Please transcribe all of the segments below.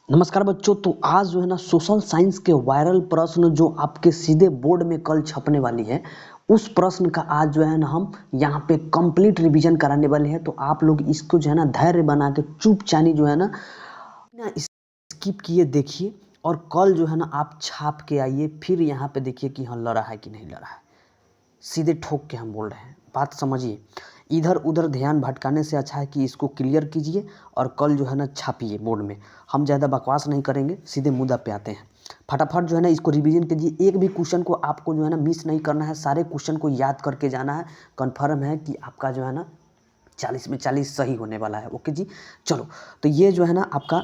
नमस्कार बच्चों। तो आज जो है ना सोशल साइंस के वायरल प्रश्न जो आपके सीधे बोर्ड में कल छपने वाली है, उस प्रश्न का आज जो है ना हम यहाँ पे कंप्लीट रिवीजन कराने वाले हैं। तो आप लोग इसको जो है ना धैर्य बना के चुपचानी जो है ना स्किप किए देखिए, और कल जो है ना आप छाप के आइए, फिर यहाँ पे देखिए कि हाँ लड़ा है कि नहीं लड़ा है। सीधे ठोक के हम बोल रहे हैं, बात समझिए। इधर उधर ध्यान भटकाने से अच्छा है कि इसको क्लियर कीजिए और कल जो है ना छापिए बोर्ड में। हम ज़्यादा बकवास नहीं करेंगे, सीधे मुद्दा पे आते हैं। फटाफट जो है ना इसको रिवीजन कीजिए। एक भी क्वेश्चन को आपको जो है ना मिस नहीं करना है, सारे क्वेश्चन को याद करके जाना है। कन्फर्म है कि आपका जो है ना 40 में 40 सही होने वाला है। ओके जी, चलो। तो ये जो है ना आपका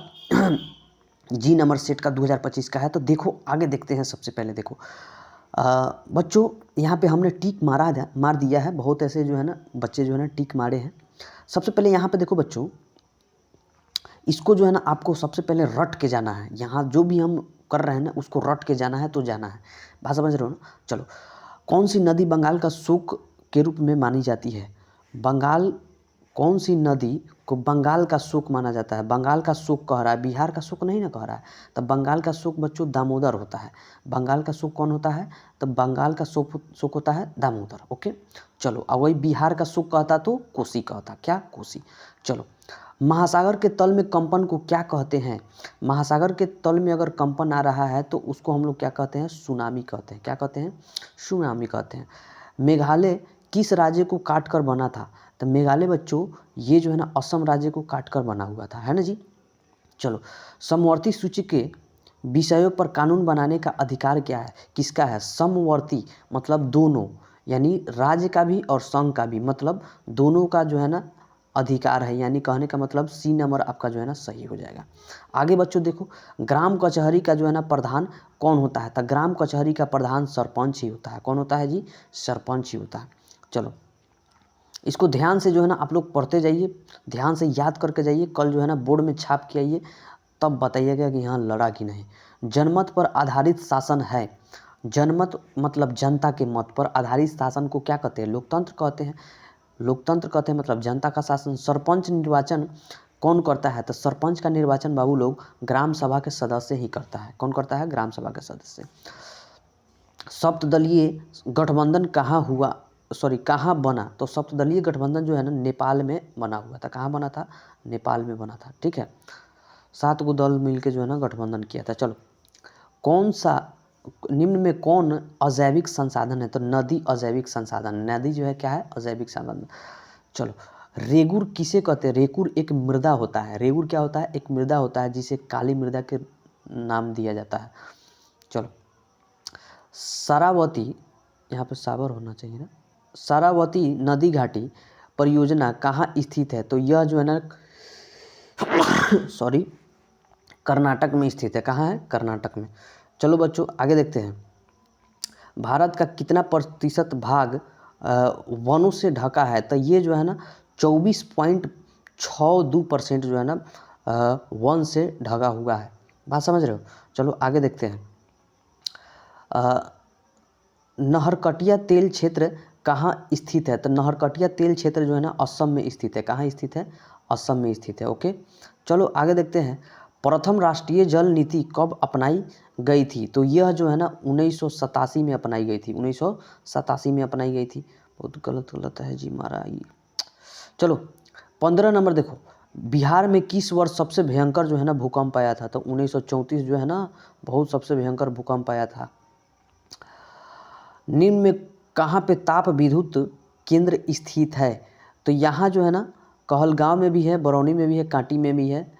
जी नंबर सेट का 2025 का है। तो देखो आगे देखते हैं। सबसे पहले देखो बच्चों, यहाँ पे हमने टिक मार दिया है। बहुत ऐसे जो है ना बच्चे जो है ना टिक मारे हैं। सबसे पहले यहाँ पे देखो बच्चों, इसको जो है ना आपको सबसे पहले रट के जाना है। यहाँ जो भी हम कर रहे हैं ना उसको रट के जाना है, तो जाना है। बात समझ रहे हो ना? चलो, कौन सी नदी बंगाल का शोक के रूप में मानी जाती है? बंगाल, कौन सी नदी को बंगाल का शोक माना जाता है? बंगाल का शोक कह रहा है, बिहार का शोक नहीं ना कह रहा है। तब बंगाल का शोक बच्चों दामोदर होता है। बंगाल का शोक कौन होता है? तब बंगाल का शोक होता है दामोदर। ओके, चलो। अब वही बिहार का शोक कहता तो कोसी कहता। क्या? कोसी। चलो, महासागर के तल में कंपन को क्या कहते हैं? महासागर के तल में अगर कंपन आ रहा है तो उसको हम लोग क्या कहते हैं? सुनामी कहते हैं। क्या कहते हैं? सुनामी कहते हैं। मेघालय किस राज्य को काट कर बना था? तो मेघालय बच्चों ये जो है ना असम राज्य को काट कर बना हुआ था, है ना जी। चलो, समवर्ती सूची के विषयों पर कानून बनाने का अधिकार क्या है? किसका है? समवर्ती मतलब दोनों, यानी राज्य का भी और संघ का भी, मतलब दोनों का जो है ना अधिकार है। यानी कहने का मतलब सी नंबर आपका जो है ना सही हो जाएगा। आगे बच्चों देखो, ग्राम कचहरी का जो है ना प्रधान कौन होता है? तो ग्राम कचहरी का प्रधान सरपंच ही होता है। कौन होता है जी? सरपंच ही होता है। चलो, इसको ध्यान से जो है ना आप लोग पढ़ते जाइए, ध्यान से याद करके जाइए। कल जो है ना बोर्ड में छाप के आइए, तब बताइएगा कि यहाँ लड़ा कि नहीं। जनमत पर आधारित शासन है। जनमत मतलब जनता के मत पर आधारित शासन को क्या कहते हैं? लोकतंत्र कहते हैं। लोकतंत्र कहते हैं मतलब जनता का शासन। सरपंच निर्वाचन कौन करता है? तो सरपंच का निर्वाचन बाबू लोग ग्राम सभा के सदस्य ही करता है। कौन करता है? ग्राम सभा के सदस्य। सप्तदलीय गठबंधन कहाँ बना? तो सप्तदलीय गठबंधन जो है ना नेपाल में बना हुआ था। कहाँ बना था? नेपाल में बना था। ठीक है, 7 गो दल मिलके जो है ना गठबंधन किया था। चलो, कौन सा निम्न में कौन अजैविक संसाधन है? तो नदी अजैविक संसाधन। नदी जो है क्या है? अजैविक संसाधन। चलो, रेगुर किसे कहते हैं? रेगुर एक मृदा होता है। रेगुर क्या होता है? एक मृदा होता है जिसे काली मृदा के नाम दिया जाता है। चलो, सारावती, यहाँ पे सावर होना चाहिए ना, सारावती नदी घाटी परियोजना कहाँ स्थित है? तो यह जो है ना सॉरी, कर्नाटक में स्थित है। कहाँ है? कर्नाटक में। चलो बच्चों आगे देखते हैं। भारत का कितना प्रतिशत भाग वनों से ढका है? तो ये जो है ना 24.62% जो है ना वन से ढका हुआ है। बात समझ रहे हो? चलो आगे देखते हैं। नहरकटिया तेल क्षेत्र कहाँ स्थित है? तो नहरकटिया तेल क्षेत्र जो है ना असम में स्थित है। कहाँ स्थित है? असम में स्थित है। ओके, चलो आगे देखते हैं। प्रथम राष्ट्रीय जल नीति कब अपनाई गई थी? तो यह जो है ना 1987 में अपनाई गई थी। 1987 में अपनाई गई थी। बहुत गलत है जी मारा ये। चलो 15 नंबर देखो, बिहार में किस वर्ष सबसे भयंकर जो है ना भूकंप आया था? तो 1934 जो है ना बहुत सबसे भयंकर भूकंप आया था। निम्न में कहाँ पे ताप विद्युत केंद्र स्थित है? तो यहाँ जो है ना कहलगांव में भी है, बरौनी में भी है, कांटी में भी है।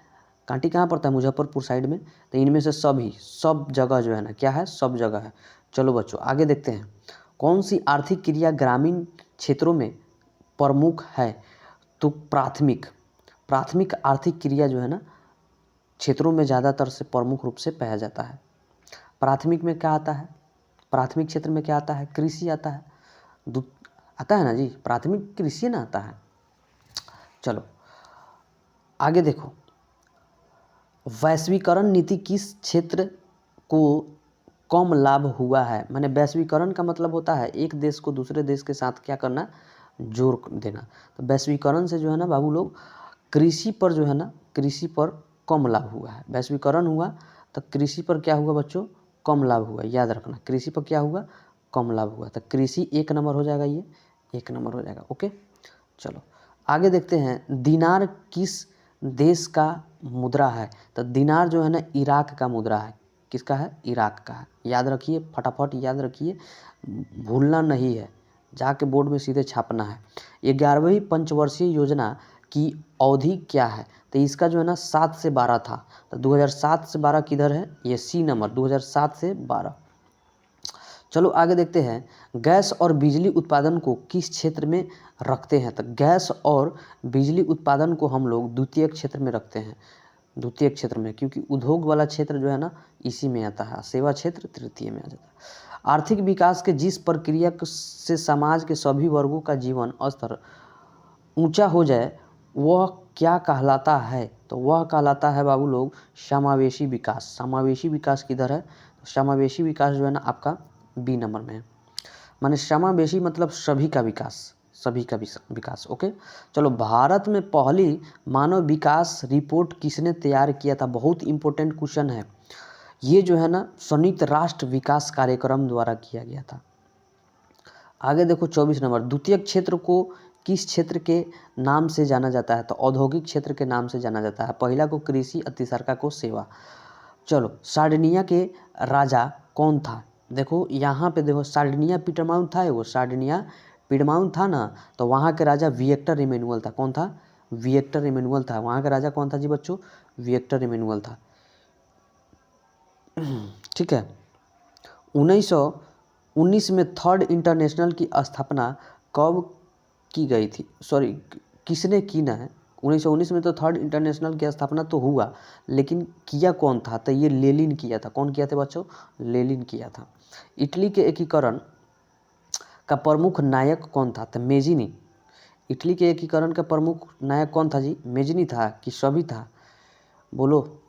कांटी कहाँ पड़ता है? मुजफ्फरपुर साइड में। तो इनमें से सब जगह जो है ना क्या है? सब जगह है। चलो बच्चों आगे देखते हैं। कौन सी आर्थिक क्रिया ग्रामीण क्षेत्रों में प्रमुख है? तो प्राथमिक आर्थिक क्रिया जो है ना क्षेत्रों में ज़्यादातर से प्रमुख रूप से पाया जाता है। प्राथमिक में क्या आता है? प्राथमिक क्षेत्र में क्या आता है? कृषि आता है। आता है ना जी, प्राथमिक कृषि ना आता है। चलो आगे देखो, वैश्वीकरण नीति किस क्षेत्र को कम लाभ हुआ है? माने वैश्वीकरण का मतलब होता है एक देश को दूसरे देश के साथ क्या करना? जोड़ देना। तो वैश्वीकरण से जो है ना बाबू लोग कृषि पर जो है ना, कृषि पर कम लाभ हुआ है। वैश्वीकरण हुआ तो कृषि पर क्या हुआ बच्चों, कम लाभ हुआ। याद रखना, कृषि पर क्या हुआ, कम लाभ हुआ। तो कृषि 1 नंबर हो जाएगा, ये 1 नंबर हो जाएगा। ओके, चलो आगे देखते हैं। दिनार किस देश का मुद्रा है? तो दिनार जो है ना इराक का मुद्रा है। किसका है? इराक का है। याद रखिए, फटाफट याद रखिए, भूलना नहीं है, जाके बोर्ड में सीधे छापना है। 11वीं पंचवर्षीय योजना की अवधि क्या है? तो इसका जो है ना 7 से 12 था। तो 2007 से 12 किधर है? ये सी नंबर, 2007 से 12। चलो आगे देखते हैं। गैस और बिजली उत्पादन को किस क्षेत्र में रखते हैं? तो गैस और बिजली उत्पादन को हम लोग द्वितीय क्षेत्र में रखते हैं। द्वितीय क्षेत्र में, क्योंकि उद्योग वाला क्षेत्र जो है ना इसी में आता है, सेवा क्षेत्र तृतीय में आ जाता है। आर्थिक विकास के जिस प्रक्रिया से समाज के सभी वर्गों का जीवन स्तर ऊंचा हो जाए वह क्या कहलाता है? तो वह कहलाता है बाबू लोग समावेशी विकास। समावेशी विकास किधर है? तो समावेशी विकास जो है ना आपका बी नंबर में है। माने समावेशी मतलब सभी का विकास, सभी का विकास। ओके, चलो भारत में पहली मानव विकास रिपोर्ट किसने तैयार किया था? बहुत इंपॉर्टेंट क्वेश्चन है ये, जो है ना संयुक्त राष्ट्र विकास कार्यक्रम द्वारा किया गया था। आगे देखो 24 नंबर। द्वितीय क्षेत्र को किस क्षेत्र के नाम से जाना जाता है? तो औद्योगिक क्षेत्र के नाम से जाना जाता है। पहला को कृषि और तीसरा को सेवा। चलो सार्डिनिया के राजा कौन था? देखो यहाँ पे देखो, सार्डिनिया पीटरमाउथ था, वो सार्डिनिया पीटरमाउथ था ना, तो वहाँ के राजा विक्टर इमैनुअल था। कौन था? विक्टर इमैनुअल था। वहाँ का राजा कौन था जी बच्चों? विक्टर इमैनुअल था। ठीक है। 1919 में थर्ड इंटरनेशनल की स्थापना कब की गई थी? सॉरी, किसने की ना है? 1919 में तो थर्ड इंटरनेशनल की स्थापना तो हुआ, लेकिन किया कौन था? तो ये लेनिन किया था। कौन किया था बच्चों? लेनिन किया था। इटली के एकीकरण का प्रमुख नायक कौन था? तो मेजिनी। इटली के एकीकरण का प्रमुख नायक कौन था जी? मेजिनी था कि सभी था? बोलो,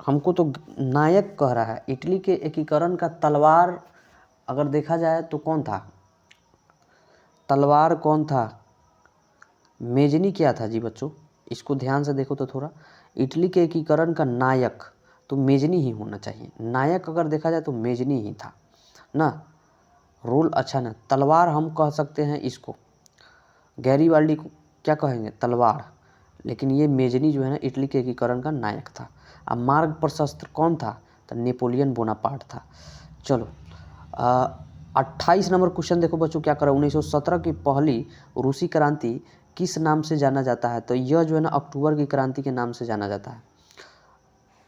हमको तो नायक कह रहा है। इटली के एकीकरण का तलवार अगर देखा जाए तो कौन था? तलवार कौन था? मेजनी क्या था जी बच्चों? इसको ध्यान से देखो तो थोड़ा। इटली के एकीकरण का नायक तो मेजनी ही होना चाहिए। नायक अगर देखा जाए तो मेजनी ही था ना। रोल अच्छा ना, तलवार हम कह सकते हैं इसको, गैरीबाल्डी को क्या कहेंगे? तलवार। लेकिन ये मेजनी जो है ना इटली के एकीकरण का नायक था। अब मार्ग प्रशस्त कौन था? तो नेपोलियन बोनापार्ट था। चलो 28 नंबर क्वेश्चन देखो बच्चों क्या करा। 1917 की पहली रूसी क्रांति किस नाम से जाना जाता है? तो यह जो है ना अक्टूबर की क्रांति के नाम से जाना जाता है।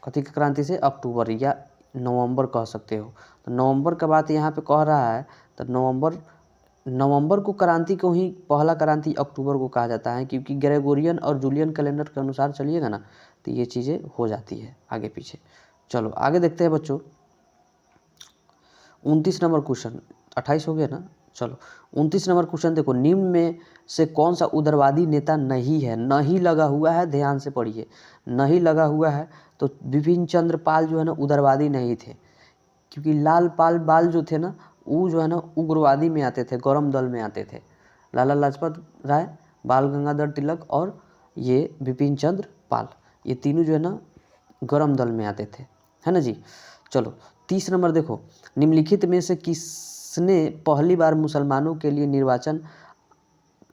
कथी की क्रांति से? अक्टूबर या नवंबर कह सकते हो। तो नवंबर का बात यहाँ पे कह रहा है, तो नवंबर को क्रांति को ही पहला क्रांति अक्टूबर को कहा जाता है, क्योंकि ग्रेगोरियन और जूलियन कैलेंडर के अनुसार चलिएगा ना तो ये चीज़ें हो जाती है आगे पीछे। चलो आगे देखते हैं बच्चों। 29 नंबर क्वेश्चन, 28 हो गया ना। चलो 29 नंबर क्वेश्चन देखो। निम्न में से कौन सा उदारवादी नेता नहीं है? नहीं लगा हुआ है, ध्यान से पढ़िए, नहीं लगा हुआ है। तो बिपिन चंद्र पाल जो है ना उदारवादी नहीं थे, क्योंकि लाल पाल बाल जो थे ना वो जो है ना उग्रवादी में आते थे, गौरम दल में आते थे। लाला लाजपत राय, बाल गंगाधर तिलक और ये बिपिन चंद्र पाल, ये तीनों जो है ना गौरम दल में आते थे, है ना जी। चलो 30 नंबर देखो। निम्नलिखित में से किसने पहली बार मुसलमानों के लिए निर्वाचन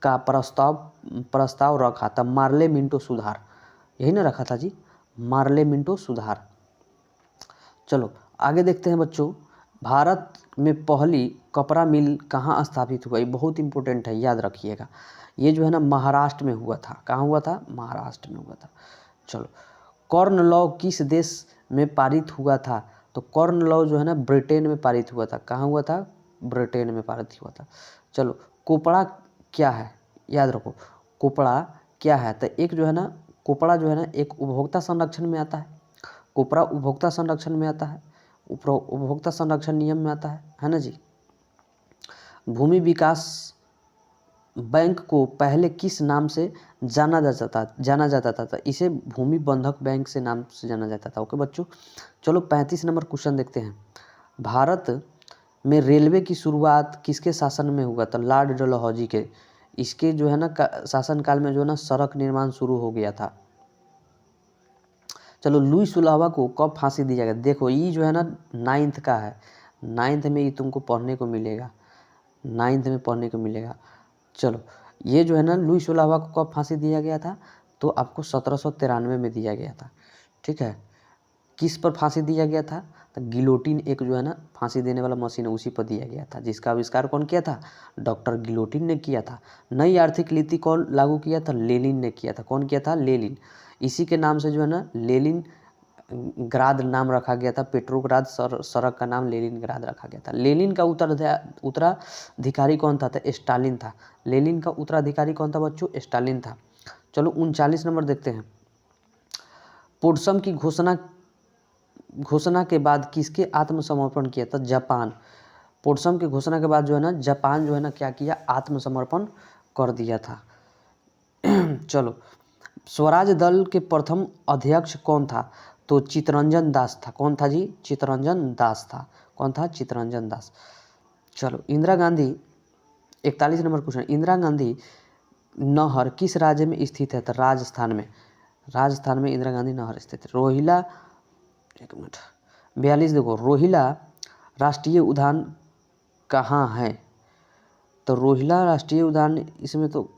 का प्रस्ताव रखा था? मार्ले मिंटो सुधार, यही ना रखा था जी, मार्ले मिंटो सुधार। चलो आगे देखते हैं बच्चों। भारत में पहली कपड़ा मिल कहाँ स्थापित हुआ? ये बहुत इंपॉर्टेंट है, याद रखिएगा। ये जो है ना महाराष्ट्र में हुआ था। कहाँ हुआ था? महाराष्ट्र में हुआ था। चलो कॉर्न लॉ किस देश में पारित हुआ था? तो कॉर्न लॉ जो है ना ब्रिटेन में पारित हुआ था। कहाँ हुआ था? ब्रिटेन में पारित हुआ था। चलो कोपड़ा क्या है? याद रखो, कोपड़ा क्या है? तो एक जो है ना कोपड़ा जो है ना एक उपभोक्ता संरक्षण में आता है। कोपड़ा उपभोक्ता संरक्षण में आता है, उपभोक्ता संरक्षण नियम में आता है ना जी। भूमि विकास बैंक को पहले किस नाम से जाना जाता था? तो इसे भूमि बंधक बैंक से नाम से जाना जाता था। ओके बच्चों, चलो 35 नंबर क्वेश्चन देखते हैं। भारत में रेलवे की शुरुआत किसके शासन में हुआ था? लॉर्ड डलहौजी के। इसके जो है ना शासन काल में जो है ना सड़क निर्माण शुरू हो गया था। चलो लुई 16वां को कब फांसी दी जाएगा, देखो ये जो है ना 9th का है, 9th में ये तुमको पढ़ने को मिलेगा, 9th में पढ़ने को मिलेगा। चलो ये जो है ना लुई 16वां को कब फांसी दिया गया था, तो आपको 1793 में दिया गया था। ठीक है, किस पर फांसी दिया गया था, तो गिलोटिन एक जो है ना फांसी देने वाला मशीन है, उसी पर दिया गया था, जिसका आविष्कार कौन किया था, डॉक्टर गिलोटिन ने किया था। नई आर्थिक नीति कौन लागू किया था, लेनिन ने किया था। कौन किया था, लेनिन। इसी के नाम से जो है ना लेनिन ग्राद नाम रखा गया था, पेट्रोग्राद सड़क का नाम लेनिन ग्राद रखा गया था। लेनिन का उत्तराधिकारी कौन था, तो स्टालिन था। लेनिन का उत्तराधिकारी कौन था बच्चों, स्टालिन था। चलो 39 नंबर देखते हैं। पोट्सम की घोषणा के बाद किसके आत्मसमर्पण किया था, जापान। पोट्सम की घोषणा के बाद जो है ना जापान जो है ना क्या किया, आत्मसमर्पण कर दिया था। चलो स्वराज दल के प्रथम अध्यक्ष कौन था, तो चित्तरंजन दास था। कौन था जी, चित्तरंजन दास था। कौन था, चित्तरंजन दास। चलो इंदिरा गांधी, 41 नंबर क्वेश्चन, इंदिरा गांधी नहर किस राज्य में स्थित है, तो राजस्थान में। राजस्थान में इंदिरा गांधी नहर स्थित है। रोहिला, एक मिनट, 42 देखो, रोहिला राष्ट्रीय उद्यान कहाँ है, तो रोहिला राष्ट्रीय उद्यान इसमें तो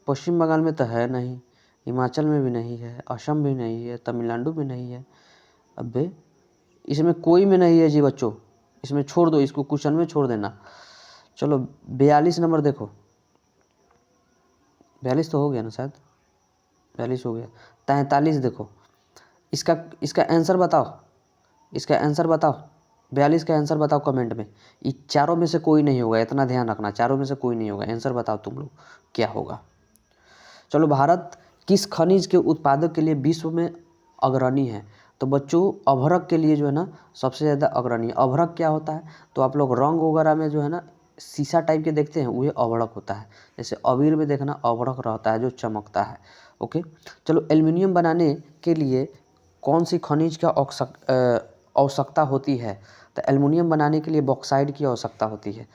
पश्चिम बंगाल में तो है नहीं, हिमाचल में भी नहीं है, असम भी नहीं है, तमिलनाडु में नहीं है। अबे इसमें कोई में नहीं है जी बच्चों, इसमें छोड़ दो, इसको क्वेश्चन में छोड़ देना। चलो 42 नंबर देखो, 42 तो हो गया ना शायद, 42 हो गया। 43 देखो, इसका आंसर बताओ, इसका आंसर बताओ, 42 का आंसर बताओ कमेंट में। ये चारों में से कोई नहीं होगा, इतना ध्यान रखना, चारों में से कोई नहीं होगा। आंसर बताओ तुम लोग क्या होगा। चलो भारत किस खनिज के उत्पादक के लिए विश्व में अग्रणी है, तो बच्चों अभ्रक के लिए जो है ना सबसे ज़्यादा अग्रणी है। अभ्रक क्या होता है, तो आप लोग रंग वगैरह में जो है ना शीशा टाइप के देखते हैं, वही अभ्रक होता है। जैसे अबीर में देखना अभ्रक रहता है जो चमकता है। ओके, चलो एल्युमिनियम बनाने के लिए कौन सी खनिज का आवश्यकता होती है, तो एल्युमिनियम बनाने के लिए बॉक्साइट की आवश्यकता होती है।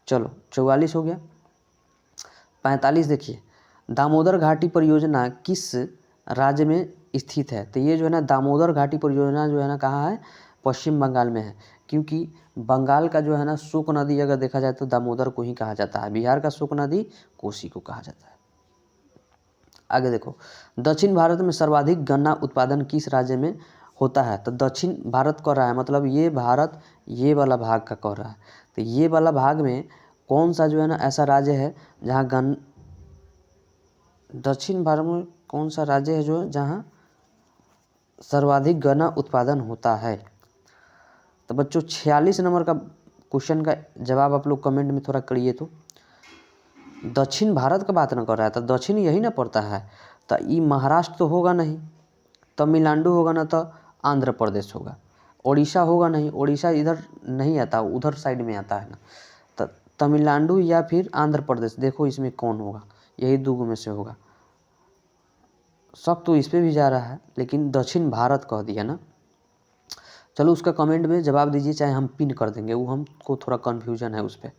चलो 44 हो गया। 45 देखिए, दामोदर घाटी परियोजना किस राज्य में स्थित है, तो ये जो है ना दामोदर घाटी परियोजना जो है ना कहाँ है, पश्चिम बंगाल में है। क्योंकि बंगाल का जो है ना शोक नदी अगर देखा जाए तो दामोदर को ही कहा जाता है, बिहार का शोक नदी कोसी को कहा जाता है। आगे देखो, दक्षिण भारत में सर्वाधिक गन्ना उत्पादन किस राज्य में होता है, तो दक्षिण भारत कह रहा है, मतलब ये भारत ये वाला भाग का कह रहा है। तो ये वाला भाग में कौन सा जो है ना ऐसा राज्य है जहाँ दक्षिण भारत में कौन सा राज्य है जो जहाँ सर्वाधिक गन्ना उत्पादन होता है। तो बच्चों 46 नंबर का क्वेश्चन का जवाब आप लोग कमेंट में थोड़ा करिए। तो दक्षिण भारत का बात ना कर रहा है, तो दक्षिण यही ना पड़ता है, तो ये महाराष्ट्र तो होगा नहीं, तमिलनाडु होगा ना, तो आंध्र प्रदेश होगा। उड़ीसा होगा नहीं, उड़ीसा इधर नहीं आता, उधर साइड में आता है ना, तो तमिलनाडु या फिर आंध्र प्रदेश। देखो इसमें कौन होगा, यही दो में से होगा। शक तो इस पर भी जा रहा है, लेकिन दक्षिण भारत कह दिया ना। चलो उसका कमेंट में जवाब दीजिए, चाहे हम पिन कर देंगे, वो हमको थोड़ा कन्फ्यूजन है उस पर।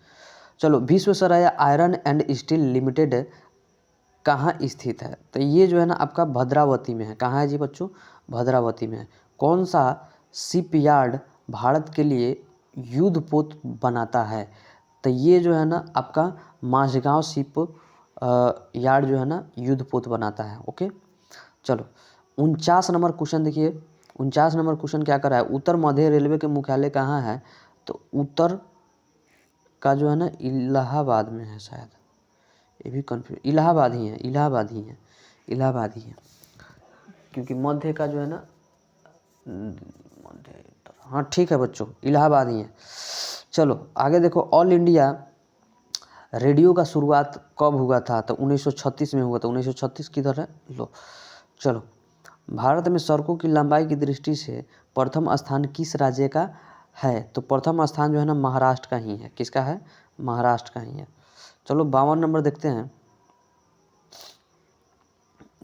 चलो विश्वेश्वरैय आयरन एंड स्टील लिमिटेड कहाँ स्थित है, तो ये जो है ना आपका भद्रावती में है। कहाँ है जी बच्चों, भद्रावती में है। कौन सा शिपयार्ड भारत के लिए युद्धपोत बनाता है, तो ये जो है ना आपका माझगांव शिप यार्ड जो है ना युद्धपोत बनाता है। ओके, चलो 49 नंबर क्वेश्चन देखिए। 49 नंबर क्वेश्चन क्या कर रहा है, उत्तर मध्य रेलवे के मुख्यालय कहाँ है, तो उत्तर का जो है ना इलाहाबाद में है शायद, ये भी कन्फ्यूज, इलाहाबाद ही है, इलाहाबाद ही है, इलाहाबाद ही है। क्योंकि मध्य का जो है ना मध्य, हाँ ठीक है बच्चों, इलाहाबाद ही है। चलो आगे देखो, ऑल इंडिया रेडियो का शुरुआत कब हुआ था, तो 1936 में हुआ था। 1936 किधर है, लो चलो। भारत में सड़कों की लंबाई की दृष्टि से प्रथम स्थान किस राज्य का है, तो प्रथम स्थान जो है ना महाराष्ट्र का ही है। किसका है, महाराष्ट्र का ही है। चलो 52 नंबर देखते हैं।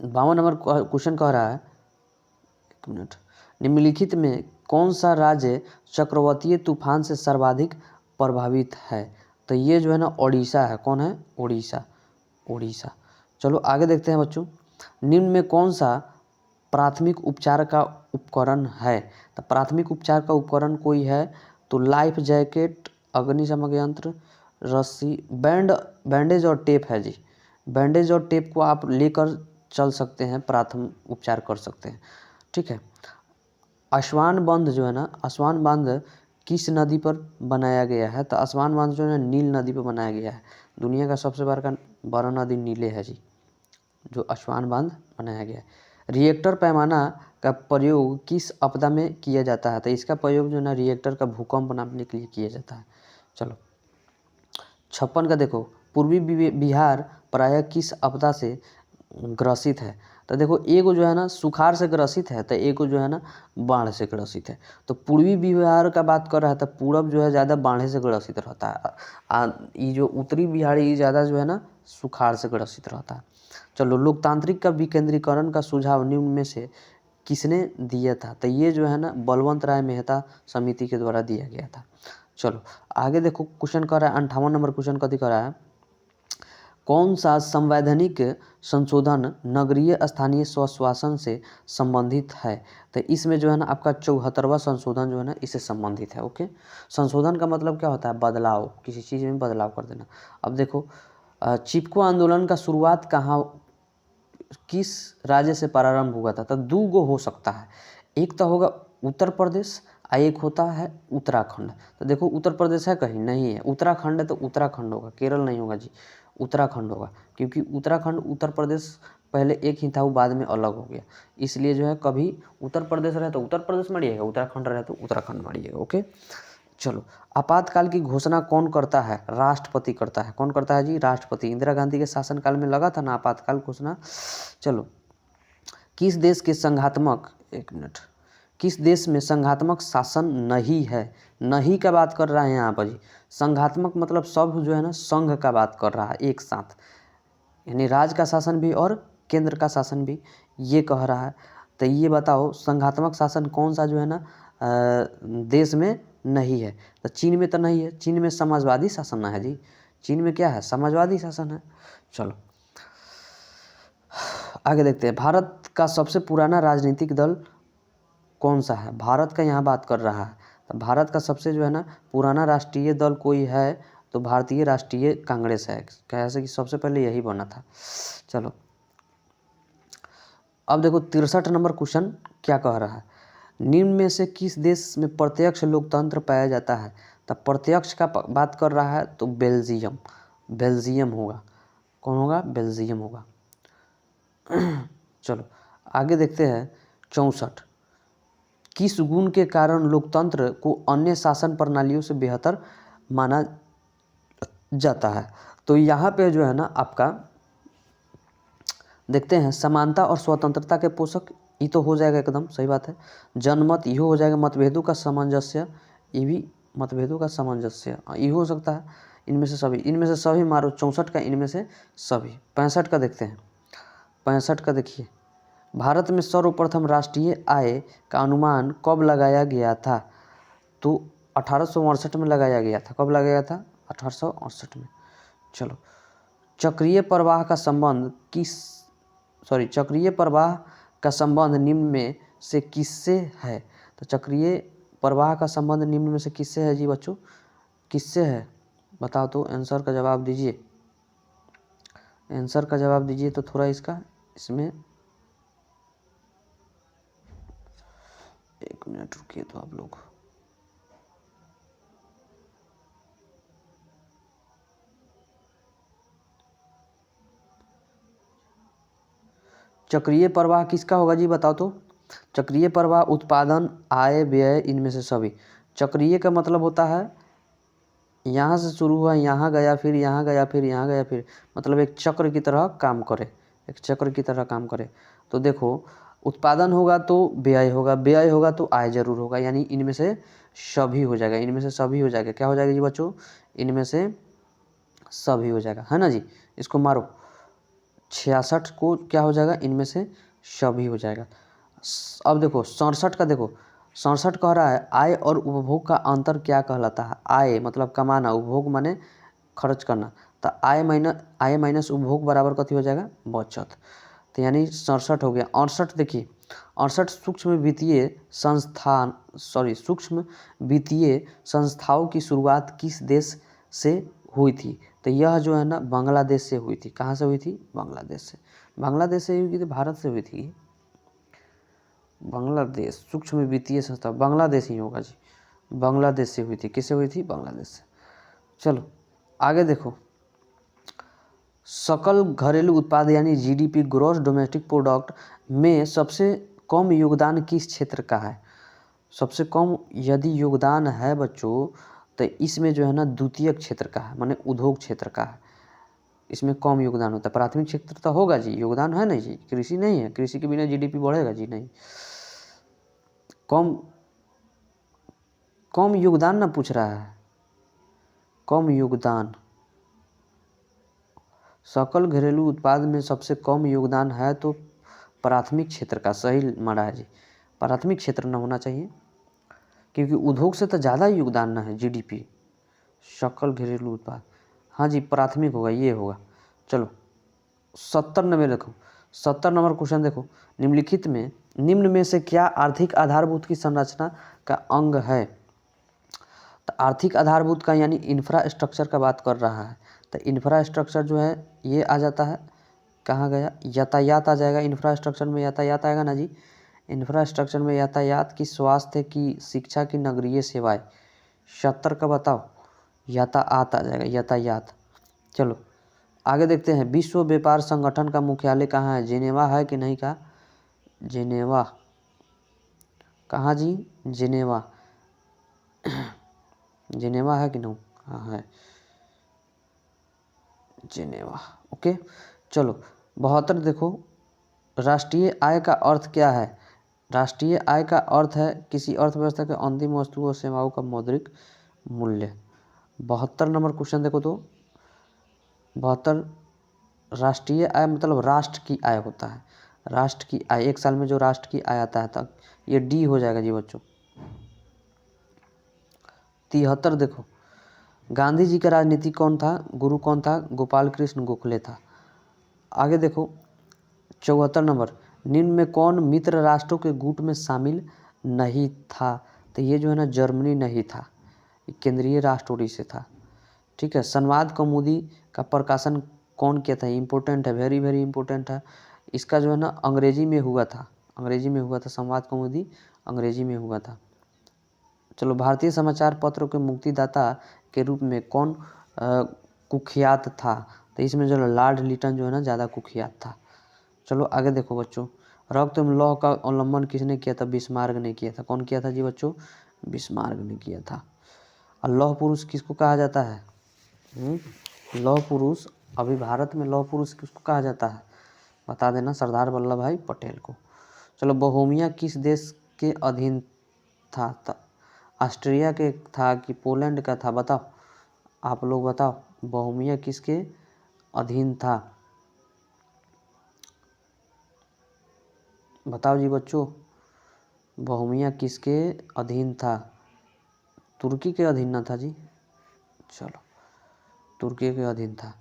52 नंबर क्वेश्चन कह रहा है, एक मिनट, निम्नलिखित में कौन सा राज्य चक्रवातीय तूफान से सर्वाधिक प्रभावित है, तो ये जो है ना ओडिशा है। कौन है, ओडिशा, ओडिशा। चलो आगे देखते हैं बच्चों, निम्न में कौन सा प्राथमिक उपचार का उपकरण है, तो प्राथमिक उपचार का उपकरण कोई है तो लाइफ जैकेट, अग्निशमन यंत्र, रस्सी, बैंडेज और टेप है जी। बैंडेज और टेप को आप लेकर चल सकते हैं, प्राथमिक उपचार कर सकते हैं, ठीक है। आसवान बांध जो है ना, आसवान बांध किस नदी पर बनाया गया है, तो आसवान बांध जो है नील नदी पर बनाया गया है। दुनिया का सबसे बड़ा नदी नीले है जी, जो आसवान बांध बनाया गया है। रिएक्टर पैमाना का प्रयोग किस आपदा में किया जाता है, तो इसका प्रयोग जो है ना रिएक्टर का भूकंप नापने के लिए किया जाता है। चलो 56 का देखो, पूर्वी बिहार प्रायः किस आपदा से ग्रसित है, तो देखो एगो जो है ना सुखाड़ से ग्रसित है, तो एगो जो है ना बाढ़ से ग्रसित है। तो पूर्वी बिहार का बात कर रहा है तो पूरब जो है ज़्यादा बाढ़ से ग्रसित रहता है, ये जो उत्तरी बिहार ये ज़्यादा जो है ना सुखाड़ से ग्रसित रहता है। चलो लोकतांत्रिक का विकेंद्रीकरण का सुझाव निम्न में से किसने दिया था, तो ये जो है ना बलवंत राय मेहता समिति के द्वारा दिया गया था। चलो आगे देखो, क्वेश्चन कर रहा है 58 नंबर क्वेश्चन कथी कर रहा है, कौन सा संवैधानिक संशोधन नगरीय स्थानीय स्वशासन से संबंधित है, तो इसमें जो है ना आपका 74वां संशोधन जो है ना इससे संबंधित है। ओके, संशोधन का मतलब क्या होता है, बदलाव, किसी चीज़ में बदलाव कर देना। अब देखो चिपको आंदोलन का शुरुआत कहाँ, किस राज्य से प्रारंभ हुआ था, तो दो गो हो सकता है, एक तो होगा उत्तर प्रदेश और एक होता है उत्तराखंड। तो देखो उत्तर प्रदेश है कहीं नहीं है, उत्तराखंड है तो उत्तराखंड होगा, केरल नहीं होगा जी, उत्तराखंड होगा, क्योंकि उत्तराखंड उत्तर प्रदेश पहले एक ही था, वो बाद में अलग हो गया, इसलिए जो है कभी उत्तर प्रदेश रहे तो उत्तर प्रदेश मारिएगा, उत्तराखंड रहे तो उत्तराखंड मारिएगा। ओके, चलो आपातकाल की घोषणा कौन करता है, राष्ट्रपति करता है। कौन करता है जी, राष्ट्रपति। इंदिरा गांधी के शासनकाल में लगा था ना आपातकाल घोषणा। चलो किस देश के संघात्मक, एक मिनट, किस देश में संघात्मक शासन नहीं है, नहीं का बात कर रहा है यहाँ पर जी। संघात्मक मतलब सब जो है ना संघ का बात कर रहा है एक साथ, यानी राज्य का शासन भी और केंद्र का शासन भी, ये कह रहा है। तो ये बताओ संघात्मक शासन कौन सा जो है ना देश में नहीं है, तो चीन में तो नहीं है, चीन में समाजवादी शासन है जी, चीन में क्या है, समाजवादी शासन है। चलो आगे देखते हैं, भारत का सबसे पुराना राजनीतिक दल कौन सा है, भारत का यहाँ बात कर रहा है, तो भारत का सबसे जो है ना पुराना राष्ट्रीय दल कोई है तो भारतीय राष्ट्रीय कांग्रेस है, कैसे कि सबसे पहले यही बना था। चलो अब देखो 63 नंबर क्वेश्चन क्या कह रहा है, निम्न में से किस देश में प्रत्यक्ष लोकतंत्र पाया जाता है, तो प्रत्यक्ष का बात कर रहा है तो बेल्जियम, बेल्जियम होगा, कौन होगा, बेल्जियम होगा। चलो आगे देखते हैं 64, किस गुण के कारण लोकतंत्र को अन्य शासन प्रणालियों से बेहतर माना जाता है, तो यहाँ पे जो है ना आपका देखते हैं समानता और स्वतंत्रता के पोषक, ये तो हो जाएगा एकदम सही बात है। जनमत ये हो जाएगा, मतभेदों का सामंजस्य, ये भी मतभेदों का सामंजस्य ये हो सकता है, इनमें से सभी, इनमें से सभी मारो 64 का, इनमें से सभी। 65 का देखते हैं, 65 का देखिए, भारत में सर्वप्रथम राष्ट्रीय आय का अनुमान कब लगाया गया था, तो 1868 में लगाया गया था। कब लगाया था, 1868 में। चलो चक्रीय प्रवाह का संबंध चक्रीय प्रवाह का संबंध निम्न में से किससे है, तो चक्रीय प्रवाह का संबंध निम्न में से किससे है जी बच्चों, किससे है बताओ, तो आंसर का जवाब दीजिए, आंसर का जवाब दीजिए। तो थोड़ा इसमें एक मिनट रुकिए तो आप लोग, चक्रीय प्रवाह किसका होगा जी बताओ तो, चक्रीय प्रवाह उत्पादन आय व्यय इनमें से सभी। चक्रीय का मतलब होता है यहाँ से शुरू हुआ, यहाँ गया, फिर यहाँ गया, फिर यहाँ गया, फिर मतलब एक चक्र की तरह काम करे, एक चक्र की तरह काम करे। तो देखो उत्पादन होगा तो व्यय होगा, व्यय होगा तो आय जरूर होगा, यानी इनमें से सभी हो जाएगा, इनमें से सभी हो जाएगा। क्या हो जाएगा जी बच्चों, इनमें से सभी हो जाएगा, है ना जी। इसको मारो, 66 को क्या हो जाएगा, इनमें से सभी हो जाएगा। अब देखो 67 का देखो, 67 कह रहा है आय और उपभोग का अंतर क्या कहलाता है। आय मतलब कमाना, उपभोग माने खर्च करना, तो आय माइनस उपभोग बराबर कथी हो जाएगा, बचत। तो यानी 67 हो गया। 68 देखिए, 68 सूक्ष्म वित्तीय संस्थाओं की शुरुआत किस देश से हुई थी? तो यह जो है ना बांग्लादेश से हुई थी। कहाँ से हुई थी? बांग्लादेश से। बांग्लादेश से हुई थी तो भारत से हुई थी? बांग्लादेश सूक्ष्म वित्तीय संस्था बांग्लादेश ही होगा जी, बांग्लादेश से हुई थी। किससे हुई थी? बांग्लादेश से। चलो आगे देखो, सकल घरेलू उत्पाद यानी जीडीपी ग्रॉस डोमेस्टिक प्रोडक्ट में सबसे कम योगदान किस क्षेत्र का है? सबसे कम यदि योगदान है बच्चों तो इसमें जो है ना द्वितीयक क्षेत्र का है, माने उद्योग क्षेत्र का है। इसमें कम योगदान होता है। प्राथमिक क्षेत्र तो होगा जी, योगदान है नहीं जी, कृषि नहीं है, कृषि के बिना जीडीपी बढ़ेगा जी नहीं। कम योगदान ना पूछ रहा है, कम योगदान। सकल घरेलू उत्पाद में सबसे कम योगदान है तो प्राथमिक क्षेत्र का। सही माना है जी, प्राथमिक क्षेत्र ना होना चाहिए, क्योंकि उद्योग से तो ज़्यादा योगदान ना है जीडीपी। सकल घरेलू उत्पाद, हाँ जी प्राथमिक होगा, ये होगा। चलो 70 नंबर देखो, 70 नंबर क्वेश्चन देखो, निम्न में से क्या आर्थिक आधारभूत की संरचना का अंग है? तो आर्थिक आधारभूत का यानी इंफ्रास्ट्रक्चर का बात कर रहा है। तो इंफ्रास्ट्रक्चर जो है ये आ जाता है, कहाँ गया? यातायात आ जाएगा। इंफ्रास्ट्रक्चर में यातायात आएगा ना जी। इंफ्रास्ट्रक्चर में यातायात की, स्वास्थ्य की, शिक्षा की, नगरीय सेवाएं। 70 का बताओ, यातायात आ जाएगा, यातायात। चलो आगे देखते हैं, विश्व व्यापार संगठन का मुख्यालय कहाँ है? जिनेवा है कि नहीं का? जिनेवा, कहाँ जी? जिनेवा, जिनेवा है कि नहीं? हाँ है, जिनेवा। ओके चलो 72 देखो, राष्ट्रीय आय का अर्थ क्या है? राष्ट्रीय आय का अर्थ है किसी अर्थव्यवस्था के अंतिम वस्तुओं और सेवाओं का मौद्रिक मूल्य। 72 नंबर क्वेश्चन देखो तो, 72 राष्ट्रीय आय मतलब राष्ट्र की आय होता है। राष्ट्र की आय, एक साल में जो राष्ट्र की आय आता है, तब ये डी हो जाएगा जी बच्चों। 73 देखो, गांधी जी का राजनीति कौन था? गुरु कौन था? गोपाल कृष्ण गोखले था। आगे देखो 74 नंबर, निम्न में कौन मित्र राष्ट्रों के गुट में शामिल नहीं था? तो ये जो है ना जर्मनी नहीं था, केंद्रीय राष्ट्र ओडिशा था। ठीक है, संवाद कौमुदी का प्रकाशन कौन किया था? इम्पोर्टेंट है, वेरी वेरी इंपॉर्टेंट है। इसका जो है ना अंग्रेजी में हुआ था, अंग्रेजी में हुआ था, संवाद कौमुदी अंग्रेजी में हुआ था। चलो, भारतीय समाचार पत्रों के मुक्तिदाता के रूप में कौन कुख्यात था? तो इसमें जो लॉर्ड लिटन जो है ना ज़्यादा कुख्यात था। चलो आगे देखो बच्चों, रक्त एवं लौह का अवलंबन किसने किया था? बिस्मार्क ने किया था। कौन किया था जी बच्चों? बिस्मार्क ने किया था। और लौह पुरुष किसको कहा जाता है? लौह पुरुष, अभी भारत में लौह पुरुष किसको कहा जाता है? बता देना, सरदार वल्लभ भाई पटेल को। चलो, बोहेमिया किस देश के अधीन था? ऑस्ट्रिया के था कि पोलैंड का था? बताओ, आप लोग बताओ, बोहेमिया किसके अधीन था? बताओ जी बच्चों, बोहेमिया किसके अधीन था? तुर्की के अधीन ना था जी। चलो, तुर्की के अधीन था।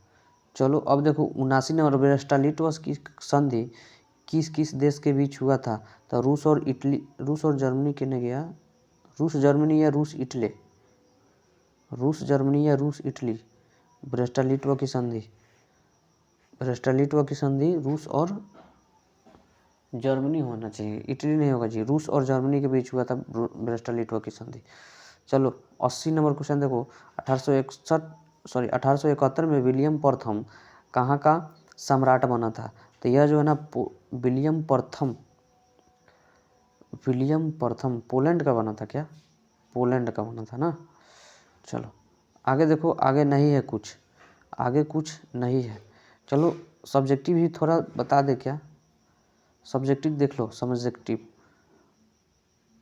चलो अब देखो 79 नंबर, ब्रेस्ट-लिटवस की संधि किस किस देश के बीच हुआ था? तो रूस और इटली, रूस और जर्मनी के ने गया, रूस जर्मनी या रूस इटली, रूस जर्मनी या रूस इटली। ब्रेस्ट-लिटवा की संधि, ब्रेस्ट-लिटवा की संधि रूस और जर्मनी होना चाहिए, इटली नहीं होगा जी। रूस और जर्मनी के बीच हुआ था ब्रेस्ट-लिटवा की संधि। चलो 80 नंबर क्वेश्चन देखो, 1871 में विलियम प्रथम कहाँ का सम्राट बना था? तो यह जो है ना विलियम प्रथम पोलैंड का बना था क्या? पोलैंड का बना था ना। चलो आगे देखो, आगे नहीं है कुछ, आगे कुछ नहीं है। चलो सब्जेक्टिव ही थोड़ा बता दे क्या? सब्जेक्टिव देख लो, सब्जेक्टिव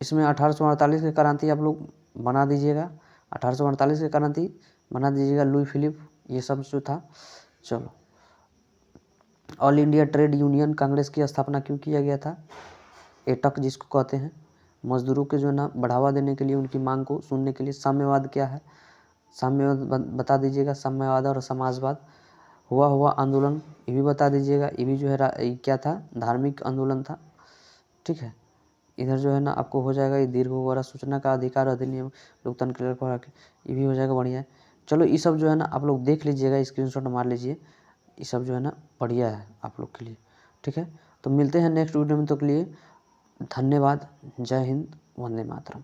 इसमें 1848 की क्रांति आप लोग बना दीजिएगा, 1848 की क्रांति बना दीजिएगा, लुई फिलिप, ये सब जो था। चलो, all India trade union Congress की स्थापना क्यों किया गया था? एटक जिसको कहते हैं, मजदूरों के जो है ना बढ़ावा देने के लिए, उनकी मांग को सुनने के लिए। साम्यवाद क्या है? साम्यवाद बता दीजिएगा, साम्यवाद और समाजवाद। हुआ आंदोलन, ये भी बता दीजिएगा, ये भी जो है क्या था? धार्मिक आंदोलन था। ठीक है। इधर जो है ना आपको हो जाएगा ये दीर्घ वगैरह सूचना का अधिकार अधिनियम लोकतंत्र के लिए ये भी हो जाएगा, बढ़िया है। चलो ये सब जो है ना आप लोग देख लीजिएगा, स्क्रीनशॉट मार लीजिए, ये सब जो है ना बढ़िया है आप लोग के लिए, ठीक है। तो मिलते हैं नेक्स्ट वीडियो में, तो के लिए धन्यवाद। जय हिंद, वंदे मातरम।